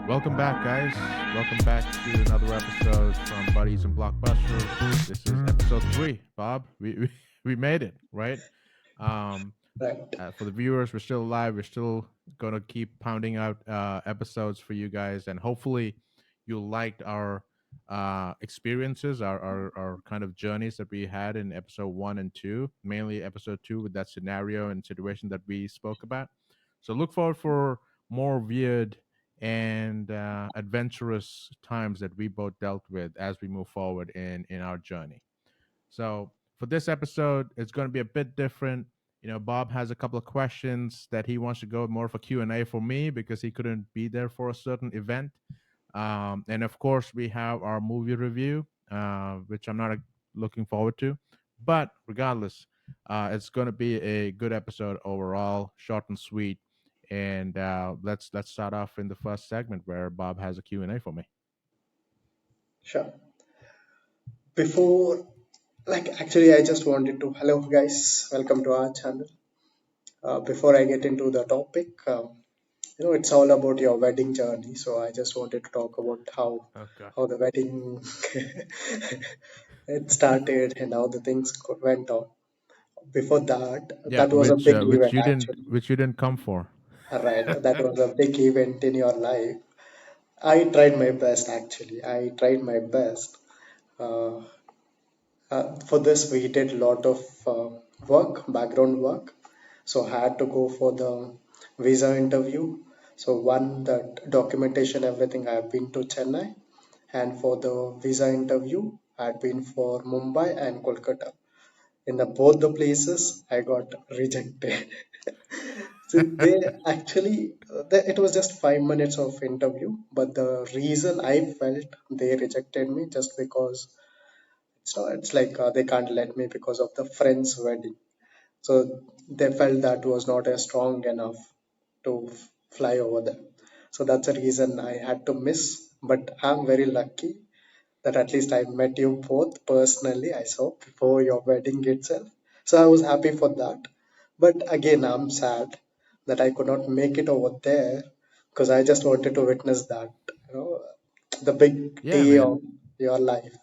Welcome back, guys. Welcome back to another episode from Buddies and Blockbusters. This is episode three, Bob. We made it, right? Um, Right. for the viewers, we're still alive. We're still going to keep pounding out episodes for you guys. And hopefully, you liked our experiences, our kind of journeys that we had in episode one and two, mainly episode two with that scenario and situation that we spoke about. So look forward for more weird and adventurous times that we both dealt with as we move forward in our journey. So for this episode, it's going to be a bit different. Bob has a couple of questions that he wants to go more of a Q&A for me because he couldn't be there for a certain event. And of course, we have our movie review, which I'm not looking forward to. But regardless, it's going to be a good episode overall, short and sweet. And let's start off in the first segment where Bob has a Q&A for me. Sure. Before, actually, I just wanted to, hello guys, welcome to our channel. Before I get into the topic, it's all about your wedding journey. So I just wanted to talk about Okay. how the wedding it started and how the things went on. Before that, Yeah, that was a big which event actually. you didn't come for. Right, that was a big event in your life. I tried my best actually. I tried my best. Uh, for this, we did a lot of background work. So I had to go for the visa interview. So one that documentation, everything. I have been to Chennai, and for the visa interview, I had been for Mumbai and Kolkata. In both the places, I got rejected. So they actually, it was just 5 minutes of interview, but the reason I felt they rejected me just because it's like they can't let me because of the friend's wedding. So they felt that was not a strong enough to fly over there. So that's the reason I had to miss. But I'm very lucky that at least I met you both personally. I saw before your wedding itself. So I was happy for that. But again, I'm sad that I could not make it over there because I just wanted to witness that, you know, the big Yeah, day of man. your life.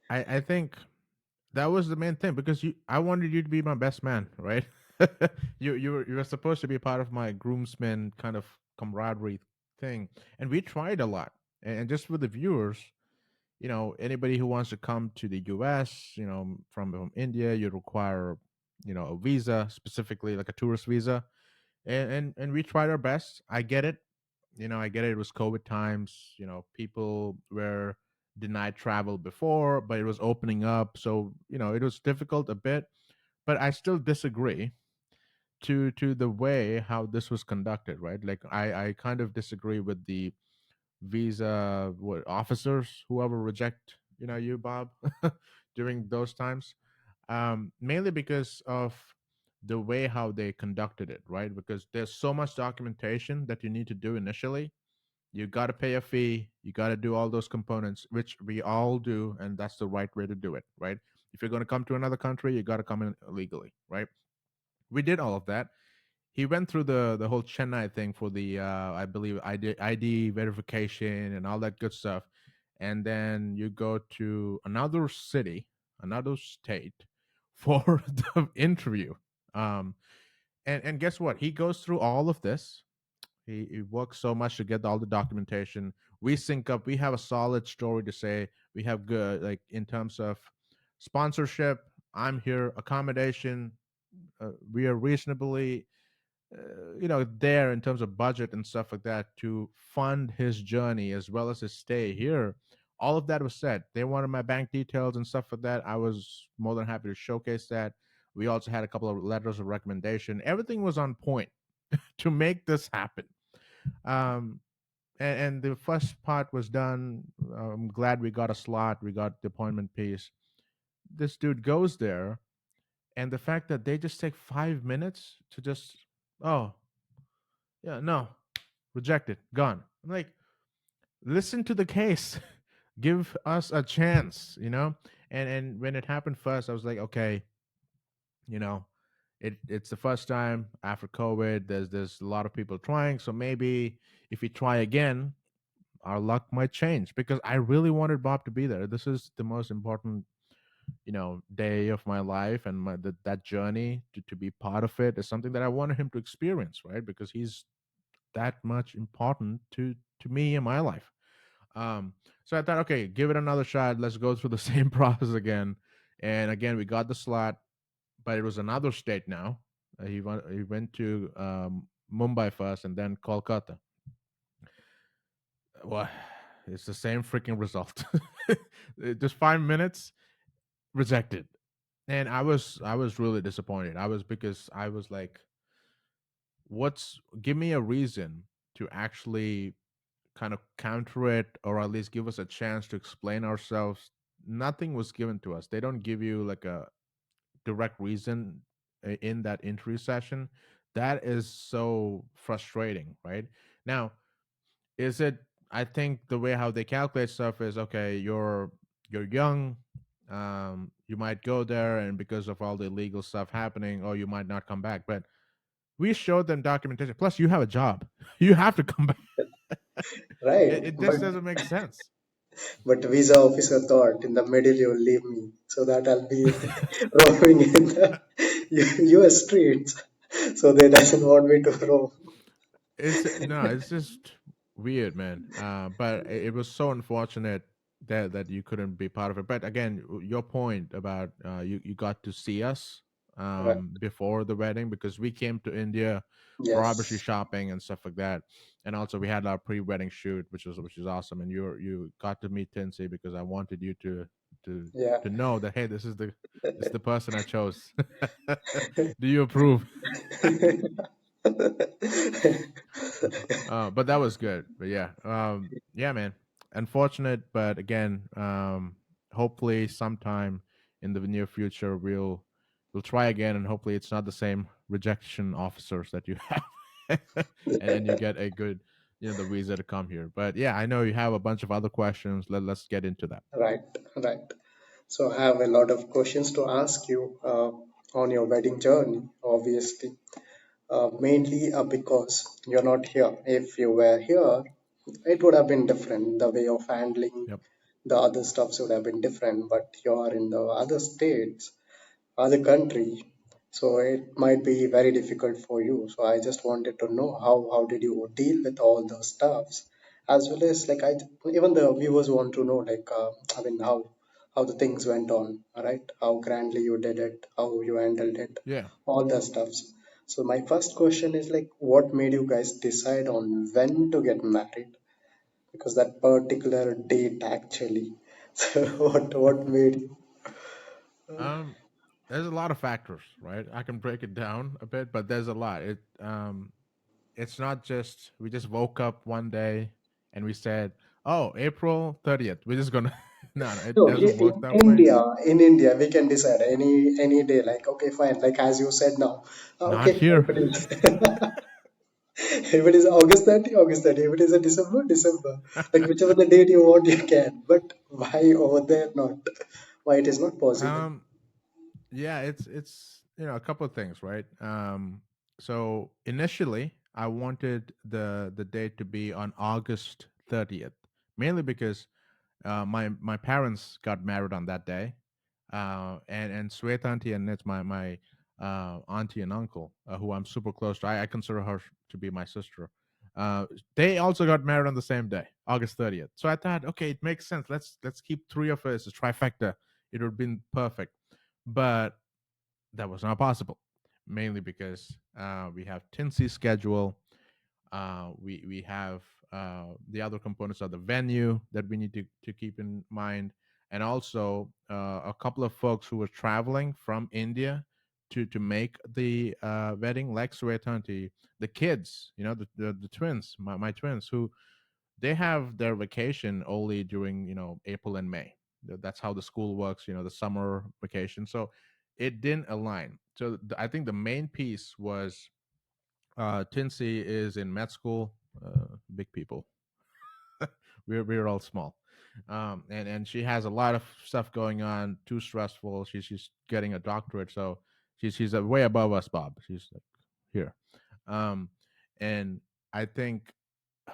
I, I think that was the main thing because I wanted you to be my best man, right? You were supposed to be part of my groomsmen kind of camaraderie thing, and we tried a lot. And just for the viewers, anybody who wants to come to the U.S., from India, you require a visa, specifically like a tourist visa, and we tried our best. I get it. I get it. It was COVID times. People were denied travel before, but it was opening up, so it was difficult a bit. But I still disagree to the way how this was conducted. Right? Like I kind of disagree with the visa officers, whoever reject you, Bob, during those times, mainly because of the way how they conducted it, right? Because there's so much documentation that you need to do initially. You got to pay a fee, you got to do all those components, which we all do, and that's the right way to do it, right? If you're going to come to another country, you got to come in legally, right? We did all of that. He went through the whole Chennai thing for the I believe ID verification and all that good stuff, and then you go to another city, another state for the interview. Um, and guess what? He goes through all of this. He works so much to get all the documentation. We sync up. We have a solid story to say. We have good, like, in terms of sponsorship. I'm here, accommodation. We are reasonably there in terms of budget and stuff like that to fund his journey as well as his stay here. All of that was said. They wanted my bank details and stuff like that. I was more than happy to showcase that. We also had a couple of letters of recommendation. Everything was on point to make this happen. um and the first part was done. I'm glad we got a slot, we got the appointment piece. This dude goes there, and the fact that they just take 5 minutes to just, oh, yeah, no, rejected, gone. I'm like, listen to the case, give us a chance, And when it happened first, I was like, okay, you know, it's the first time after COVID. There's a lot of people trying, so maybe if we try again, our luck might change because I really wanted Bob to be there. This is the most important, day of my life, and that journey to be part of it is something that I wanted him to experience, right? Because he's that much important to me in my life. Um, so I thought, okay, give it another shot. Let's go through the same process again. And again, we got the slot, but it was another state now. He went to Mumbai first, and then Kolkata. Well, it's the same freaking result. Just 5 minutes rejected, and I was really disappointed. I was because I was like, "What's? Give me a reason to actually kind of counter it, or at least give us a chance to explain ourselves." Nothing was given to us. They don't give you like a direct reason in that interview session. That is so frustrating, right? Now, is it, I think the way how they calculate stuff is, okay, you're young, you might go there, and because of all the illegal stuff happening, or you might not come back. But we showed them documentation, plus you have a job. You have to come back. it, Right. it just doesn't make sense. But visa officer thought in the middle you'll leave me so that I'll be roaming in the US streets. So they doesn't want me to roam. It's no, it's just weird, man. But it was so unfortunate that you couldn't be part of it. But again, your point about you got to see us Right. before the wedding, because we came to India for obviously Yes. shopping and stuff like that, and also we had our pre-wedding shoot, which is awesome. And you got to meet Tinsy because I wanted you to Yeah. to know that, hey, this is the person I chose. Do you approve? But that was good. But yeah, yeah, man. Unfortunate, but again, hopefully sometime in the near future we'll try again, and hopefully it's not the same rejection officers that you have, and you get a good, the visa to come here. But yeah, I know you have a bunch of other questions. Let's get into that. Right. Right. So I have a lot of questions to ask you on your wedding journey, obviously. Mainly because you're not here. If you were here, it would have been different. The way of handling Yep. the other stuffs would have been different. But you're in the other states, other country, so it might be very difficult for you. So I just wanted to know how did you deal with all those stuffs, as well as like I even the viewers want to know like I mean how the things went on, all right? How grandly you did it, how you handled it, Yeah. all the stuffs. So my first question is like, what made you guys decide on when to get married? Because that particular date actually. So what made you? Um, there's a lot of factors, right? I can break it down a bit, but there's a lot. It's not just we just woke up one day and we said, "Oh, April 30th, we're just gonna." No, it No, doesn't work that way. In India, we can decide any day. Like, okay, fine. Like as you said now, Not okay, here. if it is if it is August 30, August 30. If it is a December, December. Like whichever the date you want, you can. But why over there not? Why it is not possible? um, yeah, it's a couple of things, right? So initially, I wanted the date to be on August 30th, mainly because my parents got married on that day, and Sweta auntie, and it's my auntie and uncle, who I'm super close to. I consider her to be my sister. They also got married on the same day, August 30th. So I thought, okay, it makes sense. Let's keep three of us, a trifecta. It would have been perfect, but that was not possible, mainly because we have Tinsy's schedule. We have the other components of the venue that we need to keep in mind, and also a couple of folks who were traveling from India to make the wedding, like Suetanti, the kids, the twins, my twins, who they have their vacation only during April and May. That's how the school works, the summer vacation. So it didn't align. So I think the main piece was Tinsy is in med school. Big people. We're all small, and she has a lot of stuff going on. Too stressful. She's getting a doctorate, so she's way above us, Bob. She's like here, and I think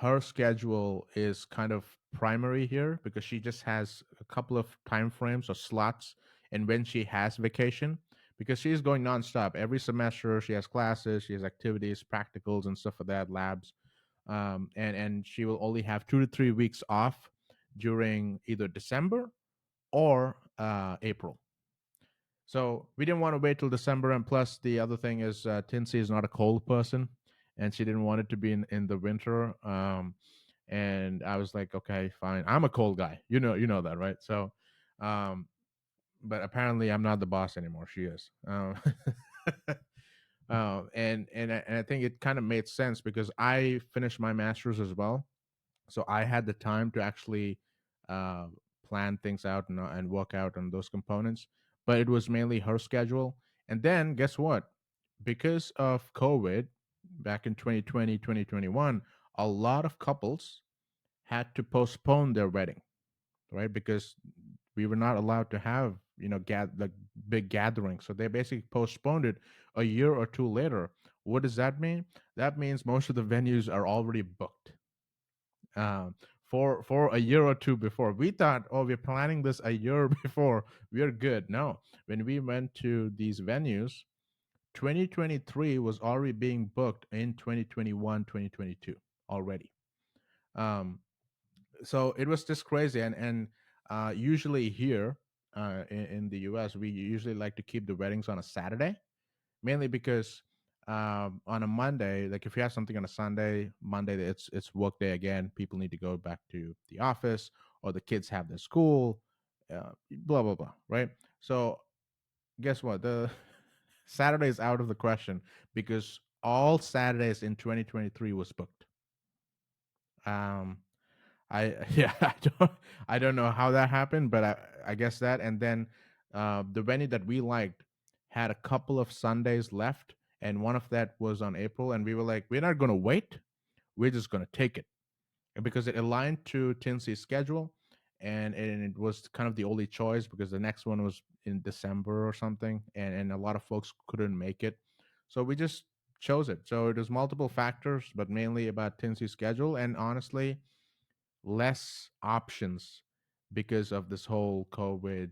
her schedule is kind of primary here because she just has a couple of time frames or slots and when she has vacation because she's going nonstop every semester. She has classes, she has activities, practicals, and stuff like that, labs. And she will only have 2 to 3 weeks off during either December or April. So we didn't want to wait till December. And plus, the other thing is, Tinsy is not a cold person, and she didn't want it to be in the winter. And I was like, okay, fine. I'm a cold guy. You know that, right? So, um, but apparently, I'm not the boss anymore. She is. And I think it kind of made sense because I finished my master's as well, so I had the time to actually uh, plan things out and work out on those components. But it was mainly her schedule. And then guess what? Because of COVID, back in 2020, 2021, a lot of couples had to postpone their wedding, right? Because we were not allowed to have like big gatherings, so they basically postponed it a year or two later. What does that mean? That means most of the venues are already booked, for a year or two before. We thought, oh, we're planning this a year before, we're good. No, when we went to these venues, 2023 was already being booked in 2021, 2022 already. um so it was just crazy. And usually here, in the US, we usually like to keep the weddings on a Saturday, mainly because on a Monday, like if you have something on a Sunday, Monday, it's work day again. People need to go back to the office, or the kids have their school, blah blah blah, right? So guess what? The Saturday is out of the question because all Saturdays in 2023 was booked. Um, yeah, I don't know how that happened, but I guess that. And then the venue that we liked had a couple of Sundays left, and one of that was on April, and we were like, we're not gonna wait, we're just gonna take it. And because it aligned to Tinsley's schedule, and it was kind of the only choice because the next one was in December or something, and a lot of folks couldn't make it, so we just chose it. So it was multiple factors, but mainly about Tinsley's schedule, and honestly less options because of this whole COVID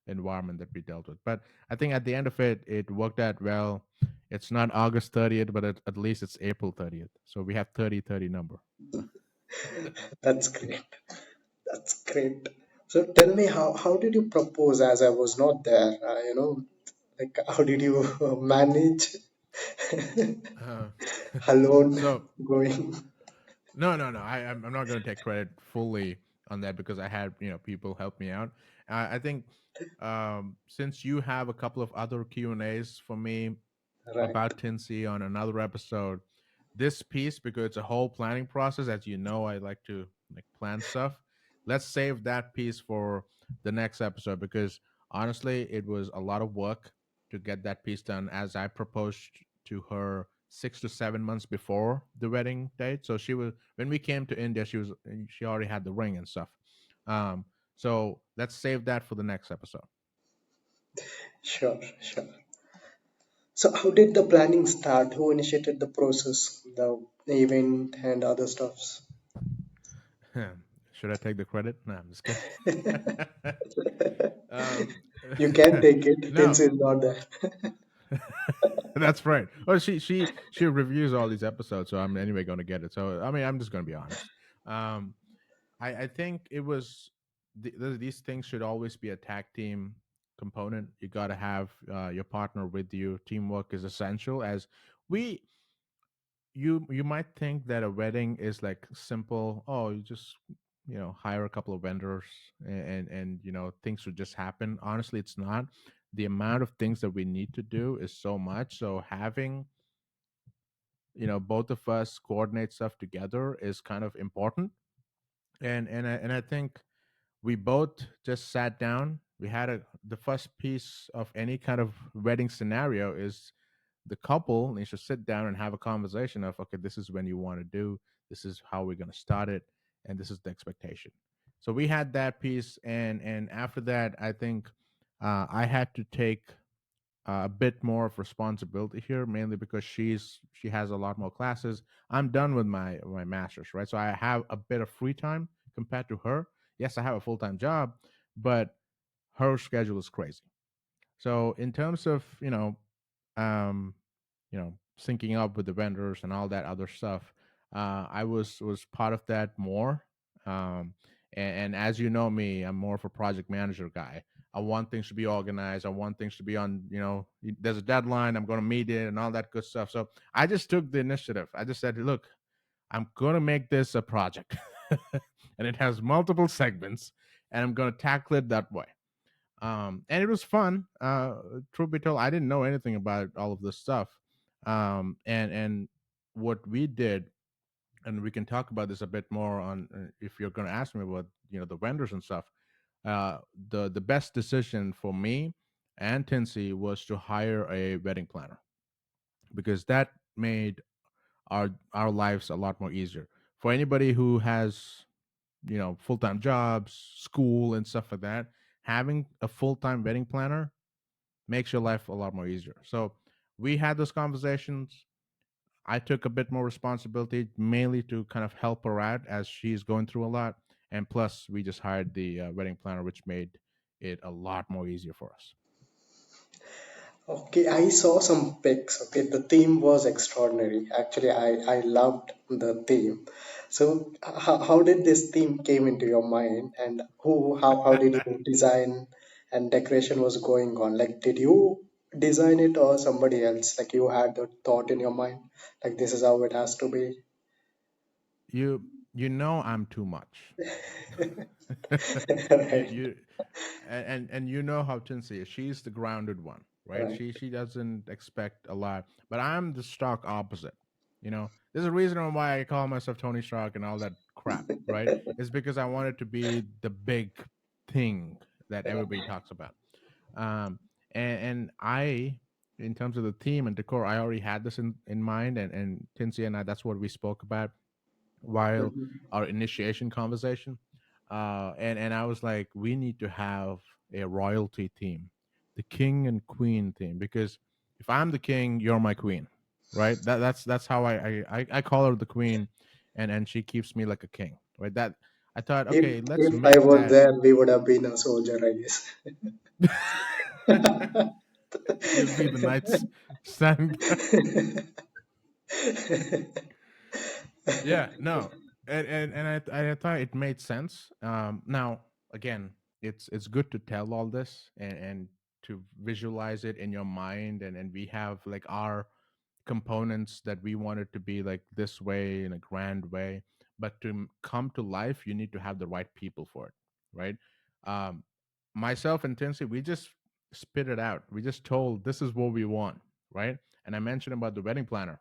environment that we dealt with. But I think at the end of it, it worked out well. It's not August 30th, but at least it's April 30th. So we have 30/30 number. That's great. That's great. So tell me, how did you propose as I was not there? Like how did you manage Uh, alone so going? no. I'm not going to take credit fully on that because I had people help me out. I think since you have a couple of other Q&As for me Right. about Tinsy on another episode, this piece, because it's a whole planning process, as you know, I like to like plan stuff. Let's save that piece for the next episode because honestly, it was a lot of work to get that piece done as I proposed to her 6 to 7 months before the wedding date. So she was when we came to India, she already had the ring and stuff. Um, so let's save that for the next episode. Sure, sure. So how did the planning start? Who initiated the process, the event and other stuffs? Should I take the credit? No, I'm just kidding. um, You can take it. no, Tense is not there. that's right. Oh, she reviews all these episodes, so I'm anyway going to get it. So I mean, I'm just going to be honest. Um, I think it was these things should always be a tag team component. You got to have your partner with you. Teamwork is essential. As we you might think that a wedding is like simple. Oh, you just hire a couple of vendors and things would just happen. Honestly, it's not. The amount of things that we need to do is so much. So having both of us coordinate stuff together is kind of important. And I think we both just sat down. We had the first piece of any kind of wedding scenario is the couple needs to sit down and have a conversation of, okay, this is when you want to do, this is how we're going to start it, and this is the expectation. So we had that piece, and after that, I think I had to take a bit more of responsibility here, mainly because she has a lot more classes. I'm done with my masters, right? So I have a bit of free time compared to her. Yes, I have a full time job, but her schedule is crazy. So in terms of um, syncing up with the vendors and all that other stuff, I was part of that more. Um, and as you know me, I'm more of a project manager guy. I want things to be organized. I want things to be on. There's a deadline. I'm going to meet it and all that good stuff. So I just took the initiative. I just said, look, I'm going to make this a project, and it has multiple segments, and I'm going to tackle it that way. And it was fun. Truth be told, I didn't know anything about all of this stuff. And what we did, and we can talk about this a bit more on if you're going to ask me about the vendors and stuff. The best decision for me and Tinsy was to hire a wedding planner, because that made our lives a lot more easier. For anybody who has full-time jobs, school, and stuff like that, having a full-time wedding planner makes your life a lot more easier. So we had those conversations. I took a bit more responsibility, mainly to kind of help her out as she's going through a lot. And plus, we just hired the wedding planner, which made it a lot more easier for us. Okay, I saw some pics. Okay, the theme was extraordinary. Actually, I loved the theme. So, how did this theme came into your mind, and how did you design and decoration was going on? Like, did you design it or somebody else? Like, you had the thought in your mind, like this is how it has to be. You know I'm too much. you Right, you and you know how Tinsy is. She's the grounded one, right? right. She doesn't expect a lot, but I'm the stark opposite. There's a reason why I call myself Tony Stark and all that crap, right? It's because I wanted to be the big thing that everybody talks about. Um, and I, in terms of the theme and decor, I already had this in mind, and Tinsy and I, that's what we spoke about while Mhm. our initiation conversation. And I was like, we need to have a royalty theme, the king and queen theme, because if I'm the king, you're my queen, right? That's how I call her the queen, and she keeps me like a king, right? That I thought, If okay, let's if I make was that. there, we would have been a soldier, I guess. You'll be the knights standing. Yeah, no, and I thought it made sense. Now again, it's good to tell all this and to visualize it in your mind, and we have like our components that we want it to be like this way in a grand way, but to come to life, you need to have the right people for it, right? Um, Myself and Tinsy, we just spit it out. We just told this is what we want, right? And I mentioned about the wedding planner.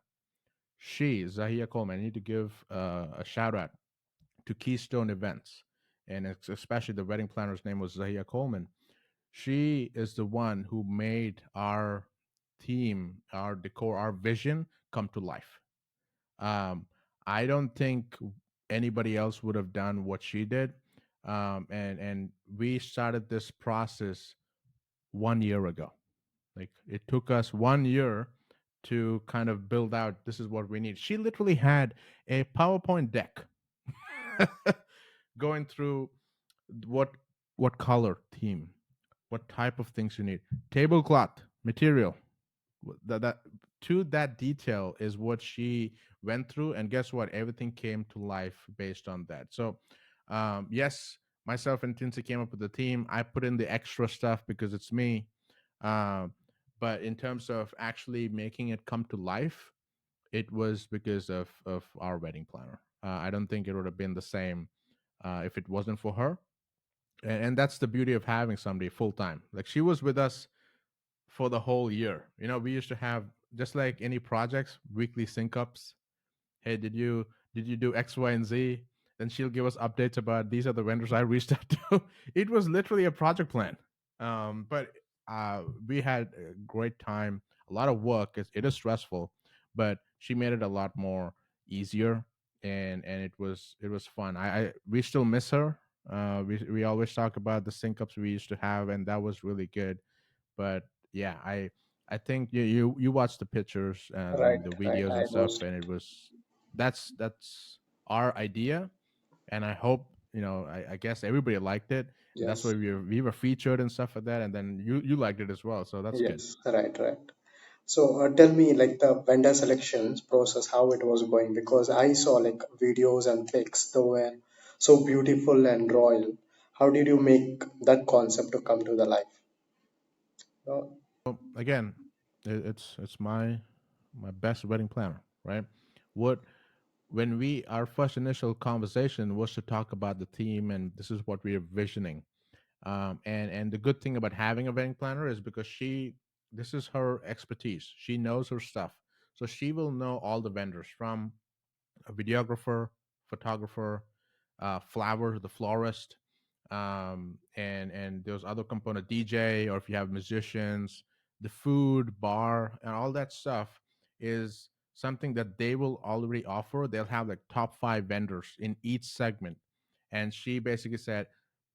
She, Zahia Coleman, I need to give a shout out to Keystone Events, and especially the wedding planner's name was Zahia Coleman. She is the one who made our theme, our decor, our vision come to life. Um, I don't think anybody else would have done what she did. And we started this process 1 year ago. Like it took us 1 year to kind of build out this is what we need. She literally had a PowerPoint deck going through what what color theme, what type of things you need, tablecloth material. That to that detail is what she went through, and guess what? Everything came to life based on that. So, yes, myself and Tinsy came up with the theme. I put in the extra stuff because it's me. Um, but in terms of actually making it come to life, it was because of our wedding planner. I don't think it would have been the same if it wasn't for her. And that's the beauty of having somebody full time. Like she was with us for the whole year. We used to have, just like any projects, weekly sync ups. Hey, did you do X, Y, and Z? Then she'll give us updates about these are the vendors I reached out to. It was literally a project plan. But we had a great time, a lot of work. It is stressful, but she made it a lot more easier, and it was fun. I we still miss her. We always talk about the sync ups we used to have, and that was really good. But yeah, I think you watched the pictures Right, and the right. videos I and stuff, watched. and it was that's our idea, and I hope I guess everybody liked it, and that's why Yes, we were featured and stuff like that, and then you liked it as well, so that's good. yes, right, right. So tell me, like the vendor selections process, how it was going, because I saw like videos and pics that were so beautiful and royal. How did you make that concept to come to the life? Uh, Well, again, it's my best wedding planner, right? What when we our first initial conversation was to talk about the theme, and this is what we are visioning. And the good thing about having a wedding planner is because this is her expertise. She knows her stuff, so she will know all the vendors from a videographer, photographer, flower, the florist, and those other component DJ, or if you have musicians, the food, bar, and all that stuff is something that they will already offer. They'll have like top five vendors in each segment, and she basically said,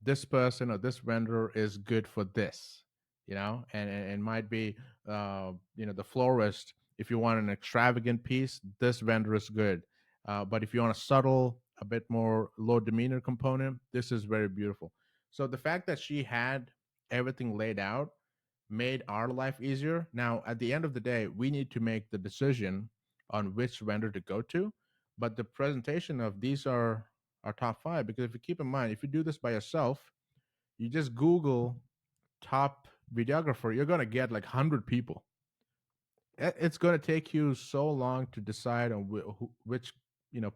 "This person or this vendor is good for this." And it might be, the florist. If you want an extravagant piece, this vendor is good, but if you want a subtle, a bit more low demeanor component, this is very beautiful. So the fact that she had everything laid out made our life easier. Now, at the end of the day, we need to make the decision on which vendor to go to. But the presentation of these are our top five, because if you keep in mind, if you do this by yourself, you just Google top videographer, you're going to get like 100 people. It's going to take you so long to decide on which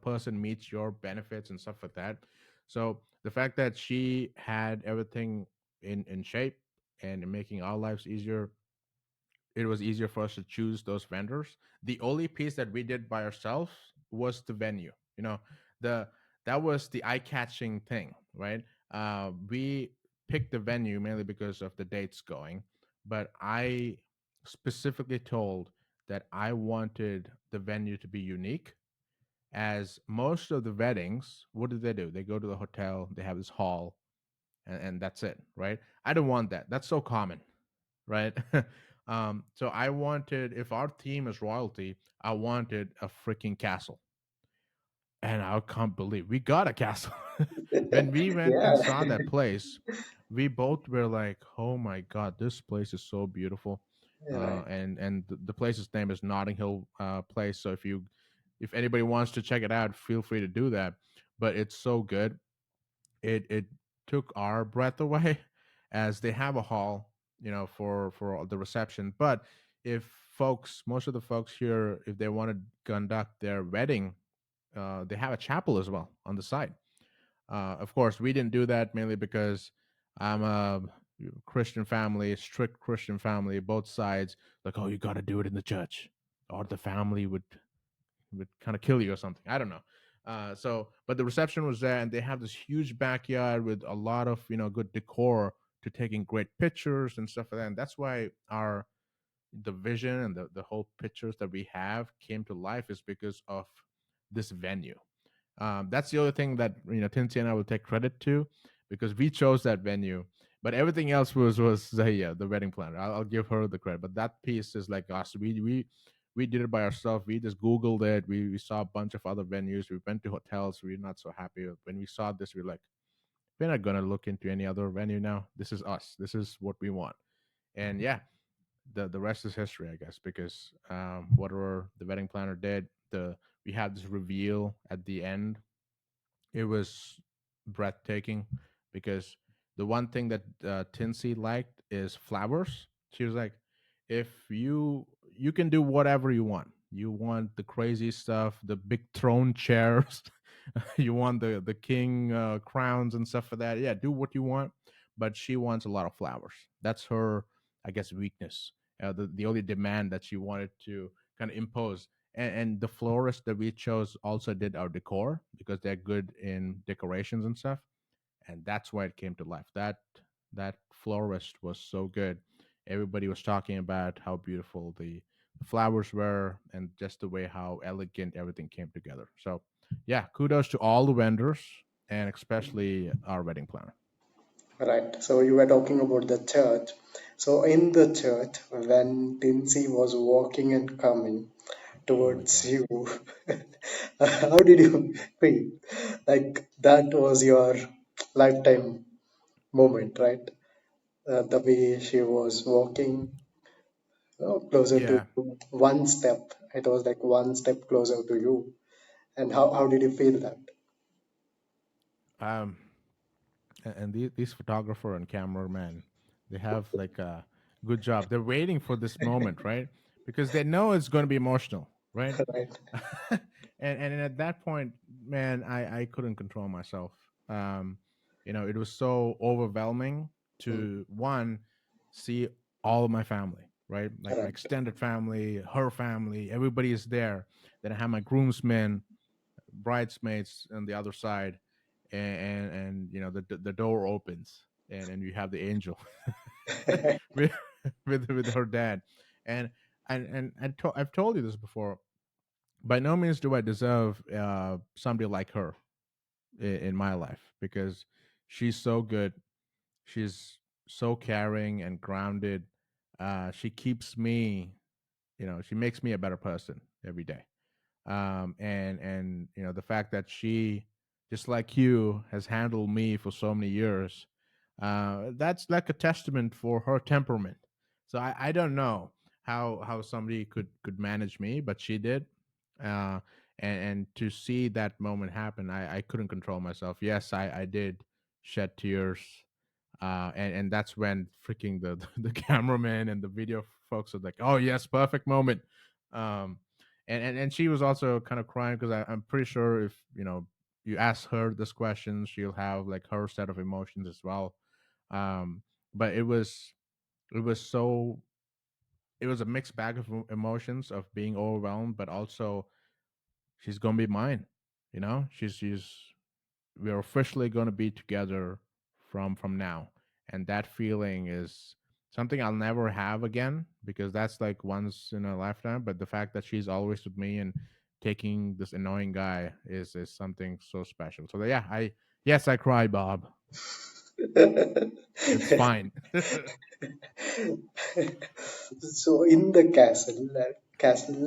person meets your benefits and stuff like that. So the fact that she had everything in shape and making our lives easier, it was easier for us to choose those vendors. The only piece that we did by ourselves was the venue. The that was the eye-catching thing, right? We picked the venue mainly because of the dates going, but I specifically told that I wanted the venue to be unique. As most of the weddings, what do? They go to the hotel, they have this hall, and that's it, right? I don't want that. That's so common, right? So I wanted, if our theme is royalty, I wanted a freaking castle, and I can't believe we got a castle. When we went and yeah, saw that place, we both were like, "Oh my god, this place is so beautiful." right. And the place's name is Notting Hill Place. So if anybody wants to check it out, feel free to do that. But it's so good. It took our breath away, as they have a hall, for the reception. But if most of the folks here, if they want to conduct their wedding, they have a chapel as well on the side. Of course, we didn't do that mainly because I'm a Christian family, strict Christian family, both sides. Like, oh, you got to do it in the church, or the family would kind of kill you or something. I don't know. But the reception was there, and they have this huge backyard with a lot of good decor to taking great pictures and stuff like that. And that's why our the vision and the whole pictures that we have came to life is because of this venue. That's the other thing that Tinty and I will take credit to, because we chose that venue. But everything else was Zahia, the wedding planner. I'll give her the credit. But that piece is like us. We did it by ourselves. We just Googled it. We saw a bunch of other venues. We went to hotels. We're not so happy. When we saw this, we're like, we're not gonna look into any other venue now. This is us. This is what we want. And yeah, the rest is history, I guess, because whatever the wedding planner did, the we had this reveal at the end. It was breathtaking, because the one thing that Tinsy liked is flowers. She was like, if you can do whatever you want. You want the crazy stuff, the big throne chairs, you want the king crowns and stuff for that. Yeah, do what you want, but she wants a lot of flowers. That's her, I guess, weakness. The only demand that she wanted to kind of impose, and the florist that we chose also did our decor because they're good in decorations and stuff, and that's why it came to life. That florist was so good. Everybody was talking about how beautiful the flowers were, and just the way how elegant everything came together. So yeah, kudos to all the vendors, and especially our wedding planner. Right. So you were talking about the church. So in the church, when Tinsy was walking and coming Oh my towards god. you, how did you feel? Like that was your lifetime moment, right? The way she was walking, closer to Yeah. you, one step. It was like one step closer to you. And how did you feel that? Um and these photographer and cameraman, they have like a good job. They're waiting for this moment, right? Because they know it's going to be emotional, right? Right. And at that point, man, I couldn't control myself. um it was so overwhelming Mm. to one, see all of my family, right? Like my Right. extended family, her family, everybody is there. Then I have my groomsmen, bridesmaids on the other side, and the door opens, and you have the angel with, with her dad. And I've told you this before. By no means do I deserve somebody like her in my life, because she's so good. She's so caring and grounded. She keeps me, she makes me a better person every day. And the fact that she, just like you, has handled me for so many years, that's like a testament for her temperament. So I don't know how somebody could manage me, but she did. Uh and and to see that moment happen, I couldn't control myself. Yes, I did shed tears. And that's when freaking the cameraman and the video folks are like, "Oh yes, perfect moment." Um, and she was also kind of crying, because I'm pretty sure if you ask her this question, she'll have like her set of emotions as well. Um, but it was a mixed bag of emotions, of being overwhelmed, but also she's gonna be mine. She's we're officially going to be together from now, and that feeling is something I'll never have again, because that's like once in a lifetime. But the fact that she's always with me and taking this annoying guy is something so special. So yeah, I cry, Bob. It's fine. So in the castle,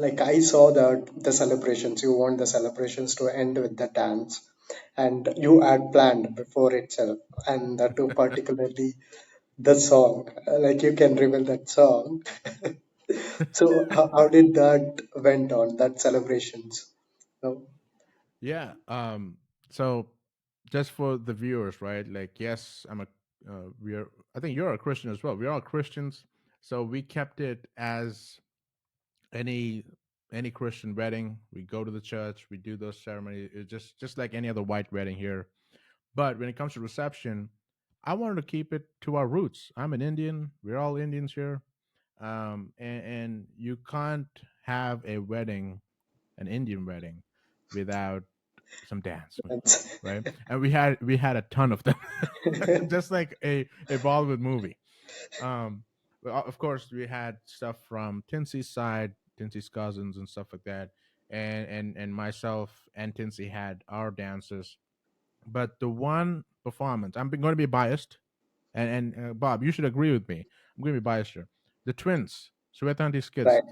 like I saw that the celebrations, you want the celebrations to end with the dance, and you had planned before itself, and that too particularly the song. Like you can reveal that song. So how did that went on that celebrations? No? Yeah. So just for the viewers, right? Like, yes, we are. I think you're a Christian as well. We're all Christians, so we kept it as any any Christian wedding. We go to the church, we do those ceremonies. It's just like any other white wedding here. But when it comes to reception, I wanted to keep it to our roots. I'm an Indian. We're all Indians here. And you can't have a wedding, an Indian wedding, without some dance, That's- right? And we had a ton of them, just like a Bollywood movie. But of course, we had stuff from Tinsy's side, Tinsy's cousins, and stuff like that. And myself and Tinsy had our dances. But the one performance, I'm going to be biased, and Bob, you should agree with me. I'm going to be biased here. The twins, Shwetanti's kids, right.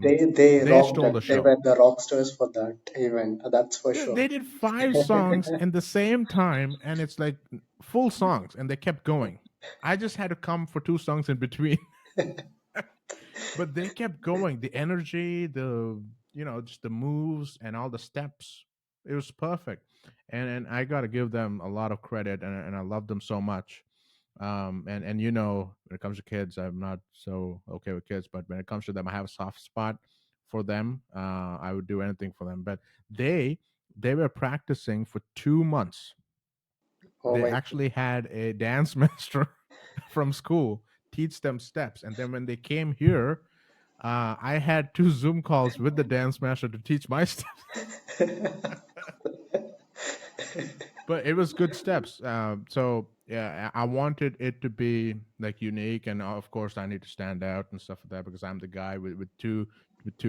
They they rocked stole it. the They show. were the rock stars for that event. That's for sure. They did 5 songs in the same time, and it's like full songs, and they kept going. I just had to come for 2 songs in between. But they kept going. The energy, just the moves and all the steps, it was perfect. And I got to give them a lot of credit, and I love them so much. And when it comes to kids, I'm not so okay with kids, but when it comes to them, I have a soft spot for them. I would do anything for them. But they were practicing for 2 months. Oh They my. actually had a dance master from school teach them steps, and then when they came here, I had 2 Zoom calls with the dance master to teach my steps. But it was good steps. So yeah, I wanted it to be like unique, and of course, I need to stand out and stuff like that, because I'm the guy with two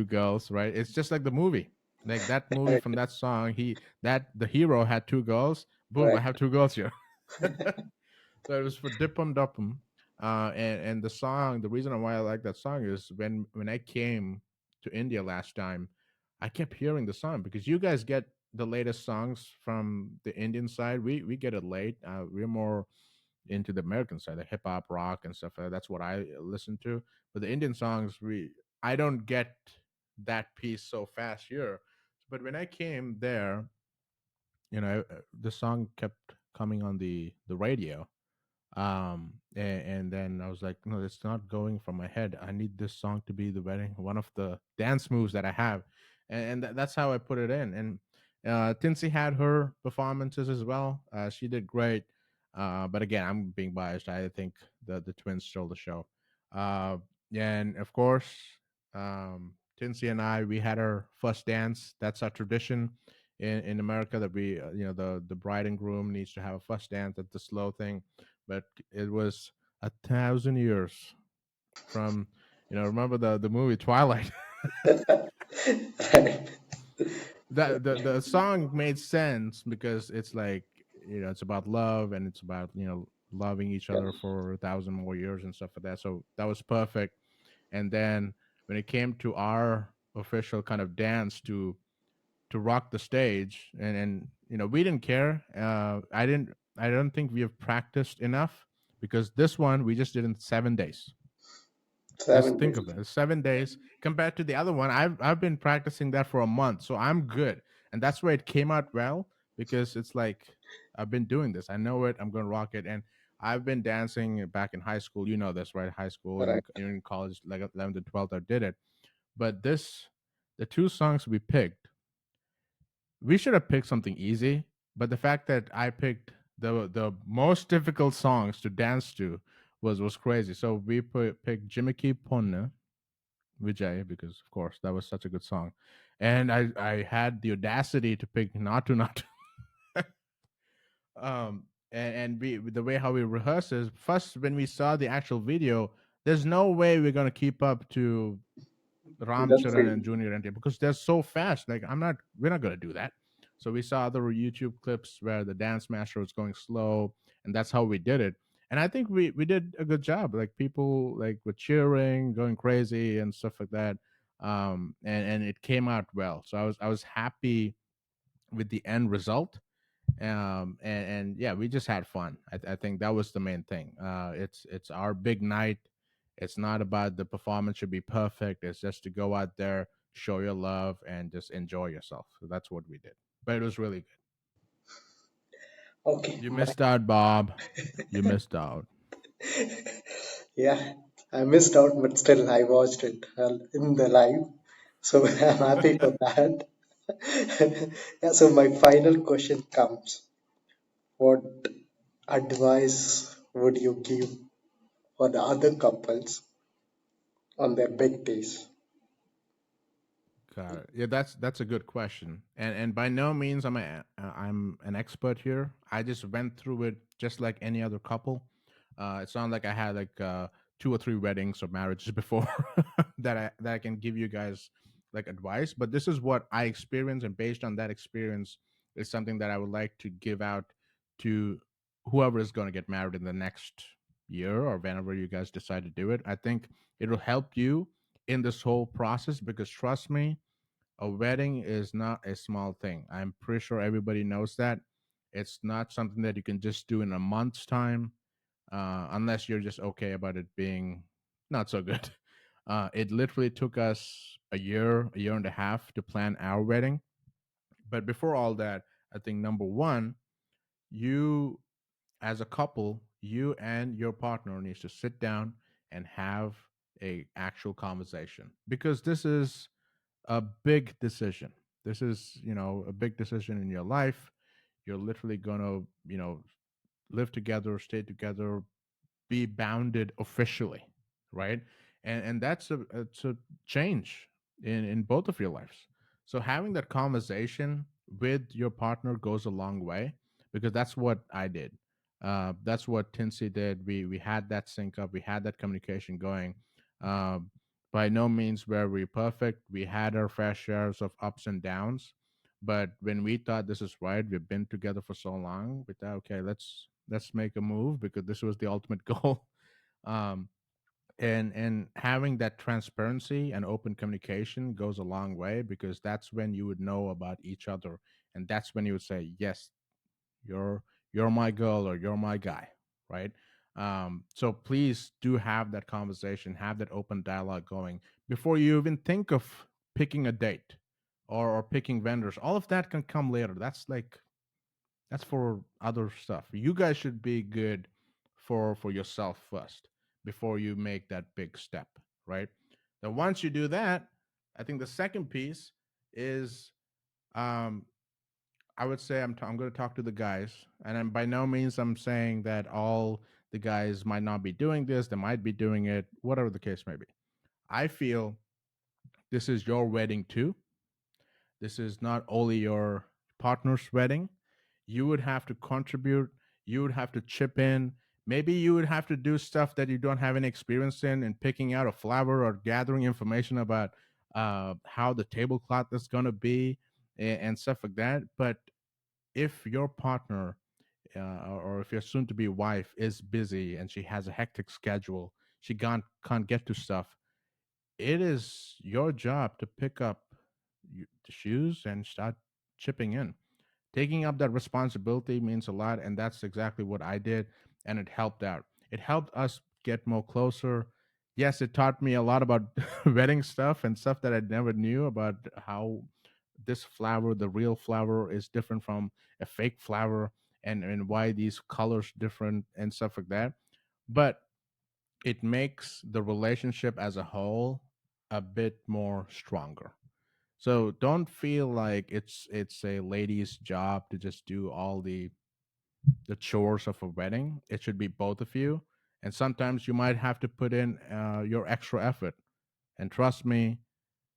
girls, right? It's just like the movie, like that movie Right. from that song. The hero had 2 girls. Boom! I Right. have 2 girls here. So it was for Dipum Dupum. And the song, the reason why I like that song is when I came to India last time, I kept hearing the song because you guys get the latest songs from the Indian side. We get it late. We're more into the American side, the hip hop, rock, and stuff. That's what I listen to. But the Indian songs, we I don't get that piece so fast here. But when I came there, the song kept coming on the radio, and then I was like, no, it's not going from my head. I need this song to be the wedding, one of the dance moves that I have, and that's how I put it in. And Tinsy had her performances as well. She did great, but again, I'm being biased. I think the twins stole the show. uh and of course, Tinsy and I, we had our first dance. That's our tradition in America, that we the bride and groom needs to have a first dance at the slow thing. But it was 1,000 years from, remember the movie Twilight. Right. That the song made sense because it's like, it's about love, and it's about loving each Yeah. other for 1,000 more years and stuff like that. So that was perfect. And then when it came to our official kind of dance to rock the stage, and we didn't care. I don't think we have practiced enough, because this one we just did in 7 days. Just 7 days. think of it, 7 days compared to the other one. I've been practicing that for a month, so I'm good. And that's where it came out well, because it's like, I've been doing this, I know it, I'm gonna rock it. And I've been dancing back in high school, this, right? High school, Right. even in college, like 11th to 12th, I did it. But the two songs we picked, we should have picked something easy. But the fact that I picked the most difficult songs to dance to was crazy. So we picked Jimmy Ponne Vijay, because of course that was such a good song. And I had the audacity to pick Not to. And we, the way how we rehearse is, first when we saw the actual video, there's no way we're gonna keep up to Ram That's Charan it. and Junior NTR, because they're so fast. Like, we're not gonna do that. So we saw other YouTube clips where the dance master was going slow, and that's how we did it. And I think we did a good job. Like, people like were cheering, going crazy, and stuff like that. And it came out well. So I was happy with the end result. And yeah, we just had fun. I think that was the main thing. It's our big night. It's not about the performance should be perfect. It's just to go out there, show your love, and just enjoy yourself. So that's what we did. But it was really good. Okay. You missed out, Bob. You missed out. Yeah, I missed out, but still I watched it in the live. So I'm happy for that. Yeah, so my final question comes. What advice would you give for the other couples on their big days? Got it. Yeah, that's a good question. And by no means I'm an expert here. I just went through it just like any other couple. It's not like I had like 2 or 3 weddings or marriages before that I can give you guys like advice. But this is what I experienced, and based on that experience, is something that I would like to give out to whoever is going to get married in the next year, or whenever you guys decide to do it. I think it'll help you in this whole process, because trust me, a wedding is not a small thing. I'm pretty sure everybody knows that. It's not something that you can just do in a month's time, unless you're just okay about it being not so good. It literally took us a year and a half to plan our wedding. But before all that, I think number one, you as a couple, you and your partner needs to sit down and have a actual conversation, because this is a big decision. This is, a big decision in your life. You're literally going to, live together, stay together, be bounded officially, right? And that's it's a change in both of your lives. So having that conversation with your partner goes a long way, because that's what I did. That's what Tinsy did. We had that sync up. We had that communication going. Um, by no means were we perfect. We had our fair shares of ups and downs, but when we thought this is right, we've been together for so long. We thought, okay, let's make a move because this was the ultimate goal. um, and having that transparency and open communication goes a long way, because that's when you would know about each other, and that's when you would say, yes, you're you're my girl or you're my guy, right? So please do have that conversation, have that open dialogue going before you even think of picking a date, or picking vendors. All of that can come later. That's for other stuff. You guys should be good for yourself first before you make that big step, right? Then once you do that, I think the second piece is, um, I would say I'm going to talk to the guys, and by no means I'm saying that all the guys might not be doing this. They might be doing it, whatever the case may be. I feel this is your wedding too. This is not only your partner's wedding. You would have to contribute. You would have to chip in. Maybe you would have to do stuff that you don't have any experience in, and picking out a flower or gathering information about how the tablecloth is going to be, and stuff like that. But if your partner, or if your soon to be wife is busy and she has a hectic schedule, she can't get to stuff, it is your job to pick up the shoes and start chipping in. Taking up that responsibility means a lot, and that's exactly what I did, and it helped out. It helped us get more closer. Yes, it taught me a lot about wedding stuff and stuff that I never knew about, how this flower, the real flower, is different from a fake flower, and why these colors different and stuff like that. But it makes the relationship as a whole a bit more stronger. So don't feel like it's a lady's job to just do all the chores of a wedding. It should be both of you, and sometimes you might have to put in your extra effort. And trust me,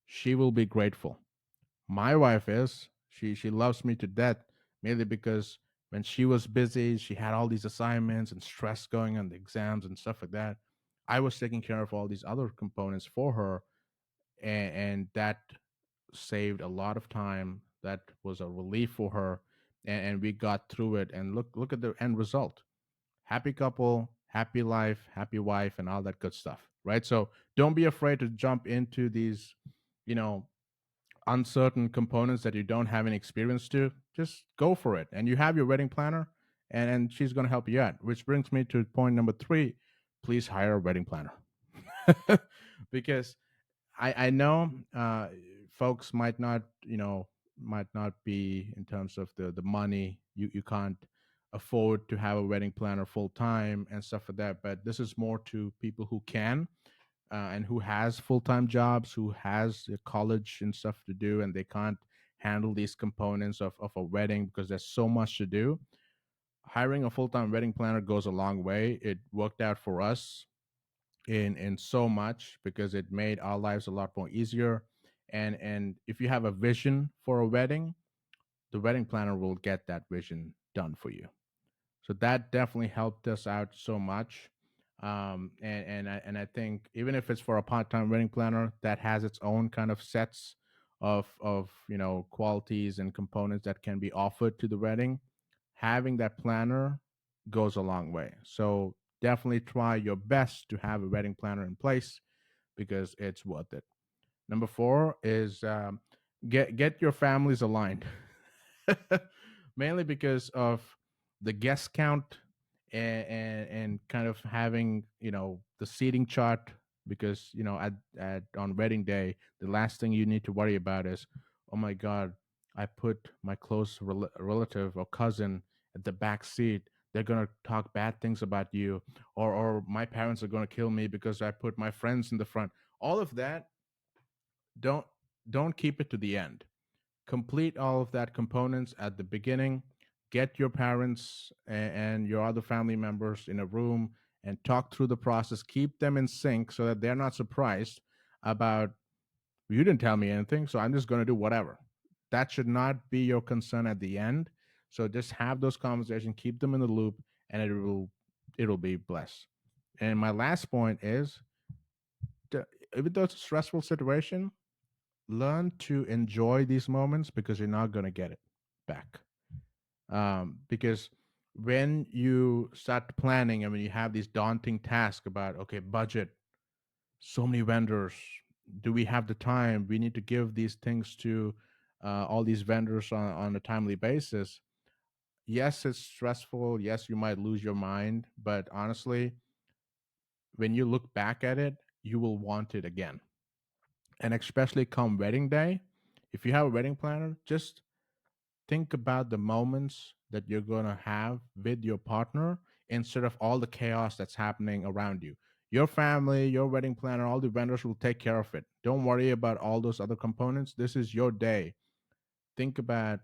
she will be grateful. My wife is. She loves me to death, mainly because when she was busy, she had all these assignments and stress going on the exams and stuff like that. I was taking care of all these other components for her, and that saved a lot of time. That was a relief for her, and we got through it. And look at the end result: happy couple, happy life, happy wife, and all that good stuff. Right. So don't be afraid to jump into these, you know, uncertain components that you don't have any experience to. Just go for it, and you have your wedding planner, and she's going to help you out. Which brings me to point number three: please hire a wedding planner. Because I know folks might not, might not be, in terms of the money, you can't afford to have a wedding planner full time and stuff like that. But this is more to people who can, and who has full time jobs, who has college and stuff to do, and they can't handle these components of a wedding because there's so much to do. Hiring a full time wedding planner goes a long way. It worked out for us in so much, because it made our lives a lot more easier. And if you have a vision for a wedding, the wedding planner will get that vision done for you. So that definitely helped us out so much. And I think even if it's for a part-time wedding planner that has its own kind of sets of qualities and components that can be offered to the wedding, having that planner goes a long way. So definitely try your best to have a wedding planner in place, because it's worth it. Number four is, get your families aligned, mainly because of the guest count, and kind of having the seating chart. Because at on wedding day, the last thing you need to worry about is, oh my god, I put my close relative or cousin at the back seat. They're gonna talk bad things about you, or my parents are gonna kill me because I put my friends in the front. All of that, don't don't keep it to the end. Complete all of that components at the beginning. Get your parents and your other family members in a room and talk through the process. Keep them in sync so that they're not surprised about, you didn't tell me anything, so I'm just going to do whatever. That should not be your concern at the end. So just have those conversations, keep them in the loop, and it'll be blessed. And my last point is, even though it's a stressful situation, learn to enjoy these moments, because you're not going to get it back. Because when you start planning and when you have these daunting tasks about, okay, budget, so many vendors, do we have the time, we need to give these things to all these vendors on a timely basis. Yes, it's stressful, yes, you might lose your mind, but honestly, when you look back at it, you will want it again. And especially come wedding day, if you have a wedding planner, just think about the moments that you're going to have with your partner instead of all the chaos that's happening around you. Your family, your wedding planner, all the vendors will take care of it. Don't worry about all those other components. This is your day. Think about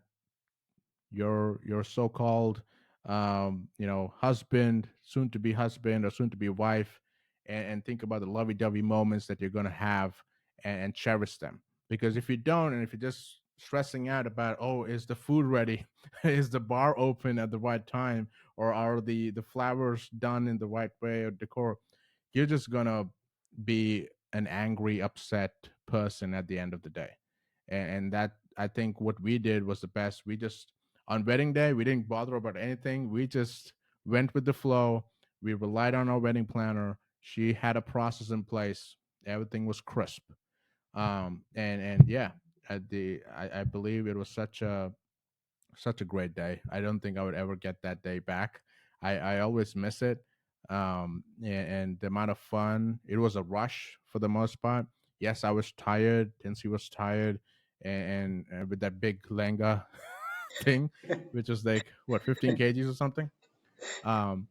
your so-called husband, soon to be husband or soon to be wife, and think about the lovey-dovey moments that you're going to have, and cherish them. Because if you don't, and if you're just stressing out about, oh, is the food ready, is the bar open at the right time, or are the flowers done in the right way, or decor, you're just gonna be an angry, upset person at the end of the day. And that, I think what we did was the best. We just, on wedding day, we didn't bother about anything. We just went with the flow. We relied on our wedding planner. She had a process in place. Everything was crisp. And yeah, I believe it was such a great day. I don't think I would ever get that day back. I always miss it. And the amount of fun, it was a rush for the most part. Yes, I was tired. Tinsley was tired, and with that big lenga thing, which was like what, 15 kgs or something. Um,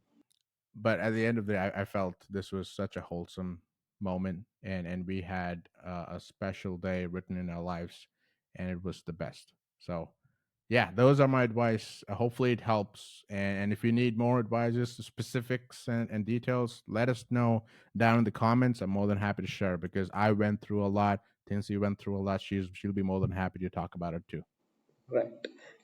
but at the end of the day, I felt this was such a wholesome moment, and we had a special day written in our lives, and it was the best. So yeah, those are my advice. Hopefully it helps. And if you need more advices, specifics, and details, let us know down in the comments. I'm more than happy to share because I went through a lot. Tinsy went through a lot. She'll be more than happy to talk about it too. Right.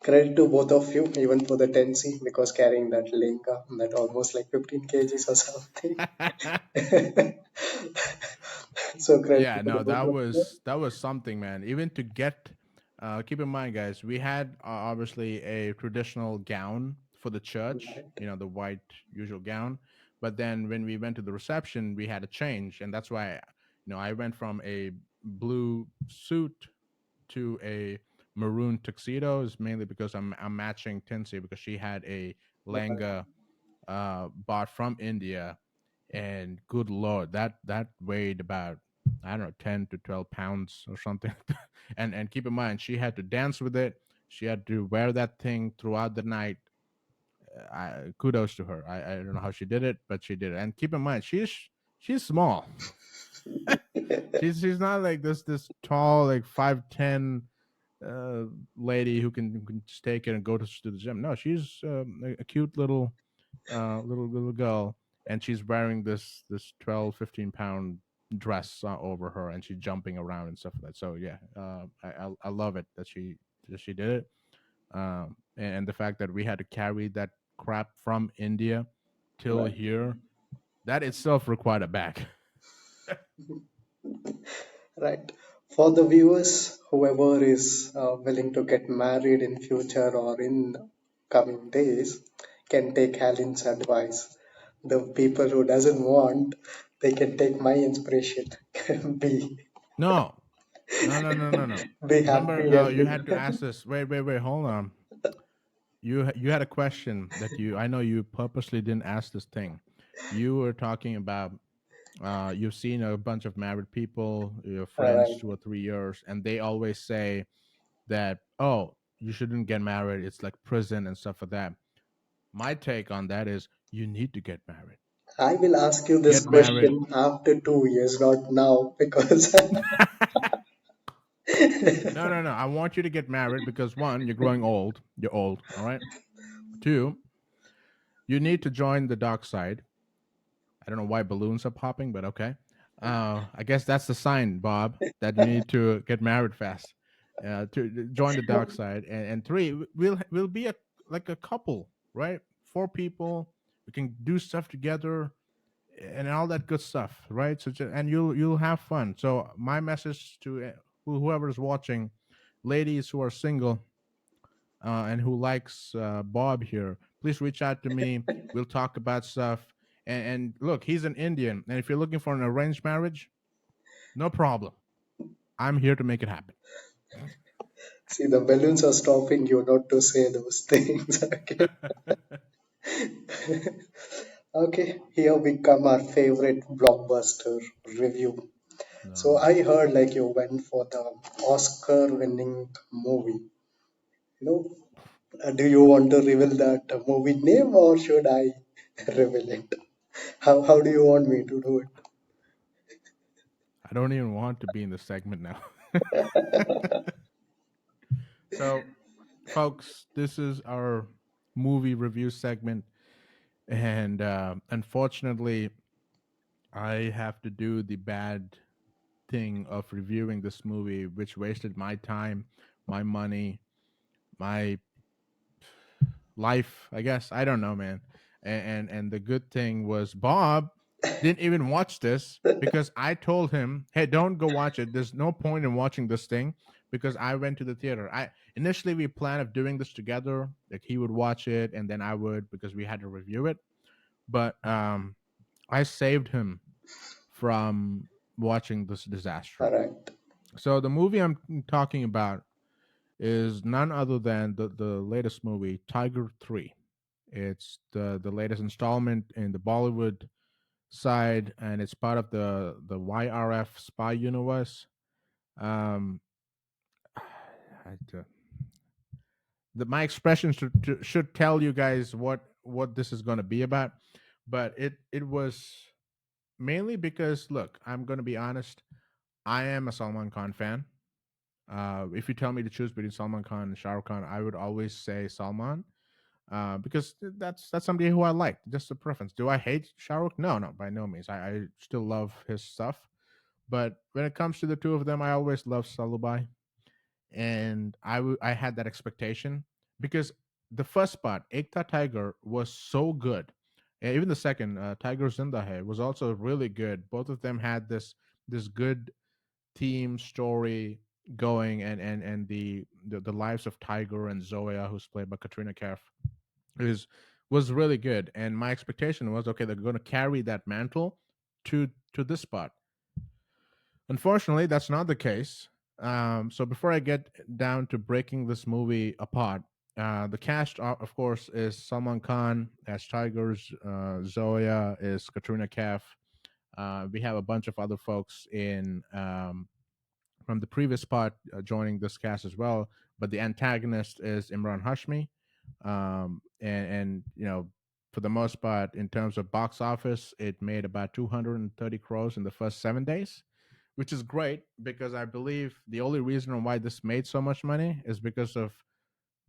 Credit to both of you, even for the 10C, because carrying that Linka, that almost like 15 kgs or something. So credit Yeah, to the no, both that of you. was that was something, man. Even to get, keep in mind, guys, we had obviously a traditional gown for the church, Right. the white usual gown. But then when we went to the reception, we had a change, and that's why, I went from a blue suit to a maroon tuxedo, is mainly because I'm matching Tinsy because she had a Right. langa bought from India, and good lord, that weighed about, I don't know, 10 to 12 pounds or something. And keep in mind, she had to dance with it. She had to wear that thing throughout the night. Kudos to her. I don't know how she did it, but she did it. And keep in mind, she's small. She's not like this tall, like 5'10" uh, lady who can just take it and go to the gym. No, she's a cute little girl, and she's wearing this 12, 15 pound dress over her, and she's jumping around and stuff like that. So yeah, I love it that she did it. And the fact that we had to carry that crap from India till Right. here, that itself required a bag. Right. For the viewers, whoever is willing to get married in future or in coming days can take Helen's advice. The people who doesn't want, they can take my inspiration. be No, no, no, no, no, no. be Remember, happy and you live. had to ask this. Wait, hold on. You had a question that I know you purposely didn't ask this thing. You were talking about, you've seen a bunch of married people, your friends, Right. 2 or 3 years, and they always say that, oh, you shouldn't get married. It's like prison and stuff like that. My take on that is you need to get married. I will ask you this Get married. question after 2 years, not now, because No, no, no. I want you to get married because one, you're growing old. You're old. All right. Two, you need to join the dark side. I don't know why balloons are popping, but okay. I guess that's the sign, Bob, that you need to get married fast. To join the dark side, and three, we'll be like a couple, right? Four people, we can do stuff together and all that good stuff, right? So and you'll have fun. So my message to whoever's watching, ladies who are single and who likes Bob here, please reach out to me. We'll talk about stuff. And look, he's an Indian, and if you're looking for an arranged marriage, no problem. I'm here to make it happen. See, the balloons are stopping you not to say those things. Okay. Okay, here we come our favorite blockbuster review. So No, I heard like you went for the Oscar-winning movie. You know, do you want to reveal that movie name or should I reveal it? How do you want me to do I don't even want to be in the segment now. So, folks, this is our movie review segment, and unfortunately, I have to do the bad thing of reviewing this movie, which wasted my time, my money, my life. I guess I don't know, man. And the good thing was Bob didn't even watch this it? because I told him, "Hey, don't go watch it. There's no point in watching this thing." Because I went to the theater. I initially we planned of doing this together. Like he would watch it and then I would because we had to review it. But I saved him from watching this disaster. Correct. So the movie I'm talking about is none other than the latest movie, Tiger 3. It's the latest installment in the Bollywood side, and it's part of the YRF spy universe. Um, my expressions should tell you guys what this is going to be about, but it was mainly because look, I'm going to be honest. I am a Salman Khan fan. If you tell me to choose between Salman Khan and Shah Rukh Khan, I would always say Salman because that's somebody who I like. Just a preference. Do I hate Shah Rukh? No, no, by no means. I still love his stuff. But when it comes to the two of them, I always love Salubai, and I had that expectation because the first part, Ekta Tiger, was so good. And even the second, Tiger Zinda Hai, was also really good. Both of them had this good theme story going, and the lives of Tiger and Zoya, who's played by Katrina Kaif, is was really good. And my expectation was okay, they're going to carry that mantle to this spot. Unfortunately, that's not the case. So before I get down to breaking this movie apart, the cast, of course, is Salman Khan as Tigers. Zoya is Katrina Kaif. We have a bunch of other folks in from the previous part joining this cast as well. But the antagonist is Imran Hashmi, and for the most part, in terms of box office, it made about 230 crores in the first 7 days, which is great because I believe the only reason why this made so much money is because of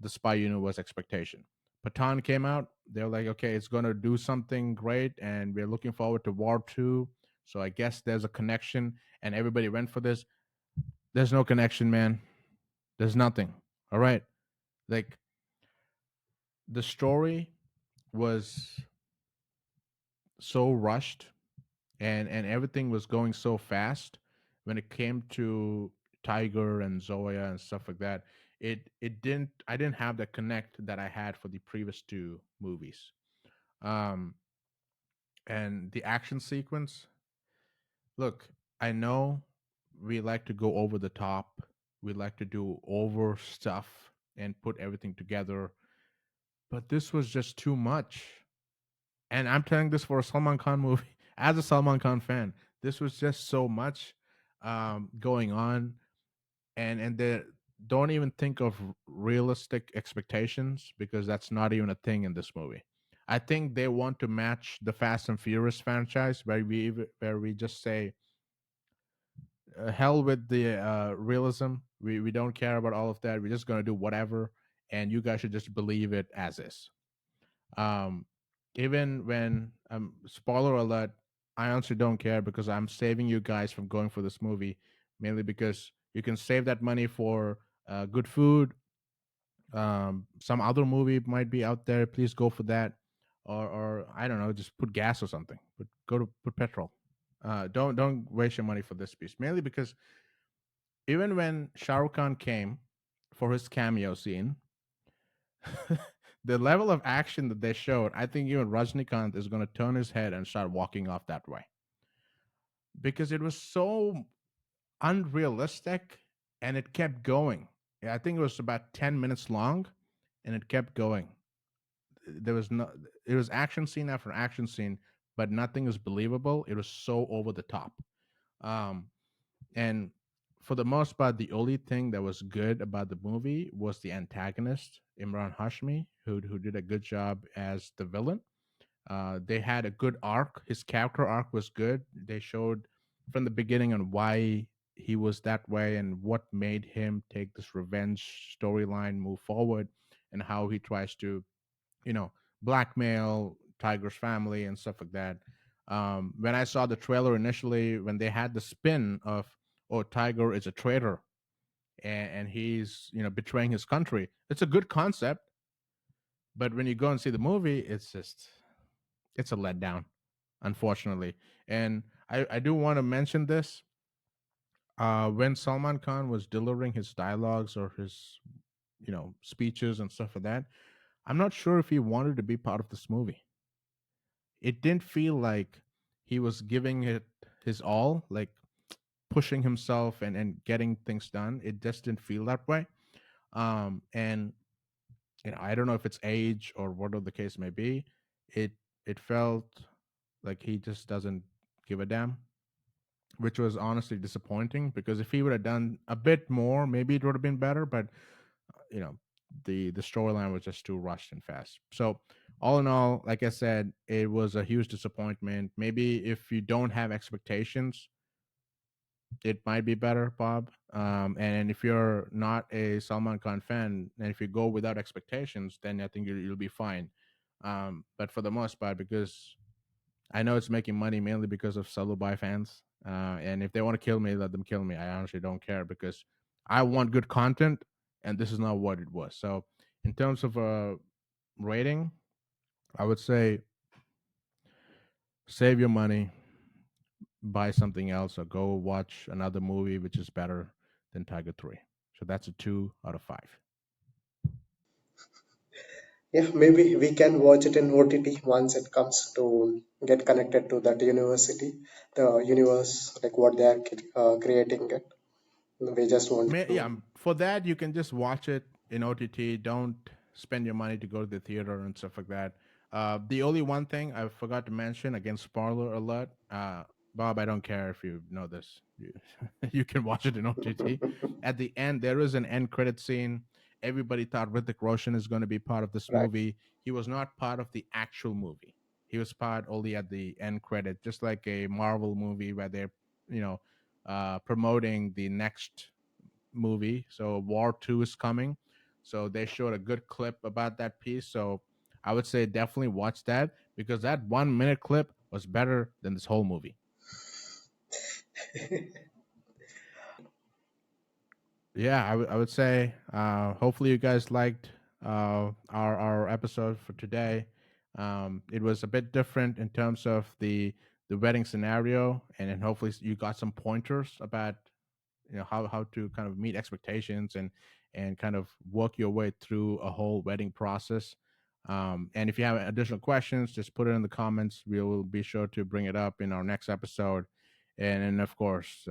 the Spy Universe expectation. Patan came out, they were like, okay, it's going to do something great, and we're looking forward to War 2. So I guess there's a connection, and everybody went for this. There's no connection, man. There's nothing. All right. Like the story was so rushed, and everything was going so fast when it came to Tiger and Zoya and stuff like that. It didn't I didn't have the connect that I had for the previous two movies. Um and the action sequence, look, I know we like to go over the top. We like to do over stuff and put everything together, but this was just too much. And I'm telling this for a Salman Khan movie. As a Salman Khan fan, this was just so much going on, and they don't even think of realistic expectations because that's not even a thing in this movie. I think they want to match the Fast and Furious franchise, where we just say hell with the realism. We don't care about all of that. We're just gonna do whatever, and you guys should just believe it as is. Um, Even when spoiler alert, I honestly don't care because I'm saving you guys from going for this movie, mainly because you can save that money for good food. Some other movie might be out there. Please go for that, or I don't know, just put gas or something. But go to put petrol. Don't waste your money for this piece, mainly because even when Shah Rukh Khan came for his cameo scene, The level of action that they showed, I think even Rajnikant is going to turn his head and start walking off that way because it was so unrealistic and it kept going. Yeah, I think it was about 10 minutes long and it kept going. There was no, it was action scene after action scene, but nothing was believable. It was so over the top. Um, and for the most part, the only thing that was good about the movie was the antagonist, Imran Hashmi, who did a good job as the villain. They had a good arc. His character arc was good. They showed from the beginning on why he was that way and what made him take this revenge storyline move forward, and how he tries to, you know, blackmail Tiger's family and stuff like that. When I saw the trailer initially, when they had the spin of, oh, Tiger is a traitor and he's, you know, betraying his country, it's a good concept. But when you go and see the movie, it's just, it's a letdown, unfortunately. And I do want to mention this. When Salman Khan was delivering his dialogues or his, you know, speeches and stuff like that, I'm not sure if he wanted to be part of this movie. It didn't feel like he was giving it his all, like pushing himself and getting things done. It just didn't feel that way. And you know, I don't know if it's age or whatever the case may be. It it felt like he just doesn't give a damn, which was honestly disappointing because if he would have done a bit more, maybe it would have been better. But you know, the storyline was just too rushed and fast. So all in all, like I said, it was a huge disappointment. Maybe if you don't have expectations, it might be better, Bob. And if you're not a Salman Khan fan, and if you go without expectations, then I think you'll be fine. But for the most part, because I know it's making money mainly because of Salubai fans. And if they want to kill me, let them kill me. I honestly don't care because I want good content, and this is not what it was. So, in terms of a rating, I would say save your money, buy something else, or go watch another movie which is better than Tiger 3. So that's a 2 out of 5. Yeah, maybe we can watch it in OTT once it comes to get connected to that university, the universe, like what they are creating it. We just want Yeah, to. for that you can just watch it in OTT. Don't spend your money to go to the theater and stuff like that. The only one thing I forgot to mention, again, spoiler alert. Bob, I don't care if you know this. You can watch it in OTT. At the end, there is an end credit scene. Everybody thought Hrithik Roshan is going to be part of this Right. movie. He was not part of the actual movie. He was part only at the end credit, just like a Marvel movie where they're, you know, promoting the next movie. So War 2 is coming. So they showed a good clip about that piece. So I would say definitely watch that because that 1 minute clip was better than this whole movie. Yeah, I would say hopefully you guys liked our episode for today. It was a bit different in terms of the wedding scenario, and then hopefully you got some pointers about, you know, how to kind of meet expectations and kind of work your way through a whole wedding process. And if you have additional questions, just put it in the comments. We will be sure to bring it up in our next episode. And of course,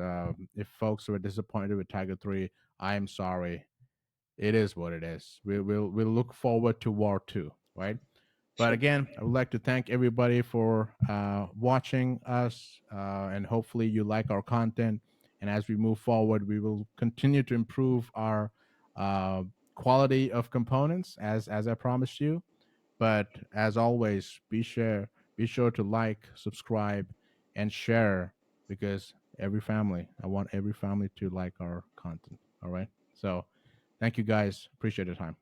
if folks were disappointed with Tiger 3, I am sorry. It is what it is. We'll look forward to War 2, right? But Sure. again, I would like to thank everybody for watching us, and hopefully you like our content. And as we move forward, we will continue to improve our uh, quality of components, as I promised you. But as always, be sure to like, subscribe, and share because I want every family to like our content. All right. So, thank you guys. Appreciate your time.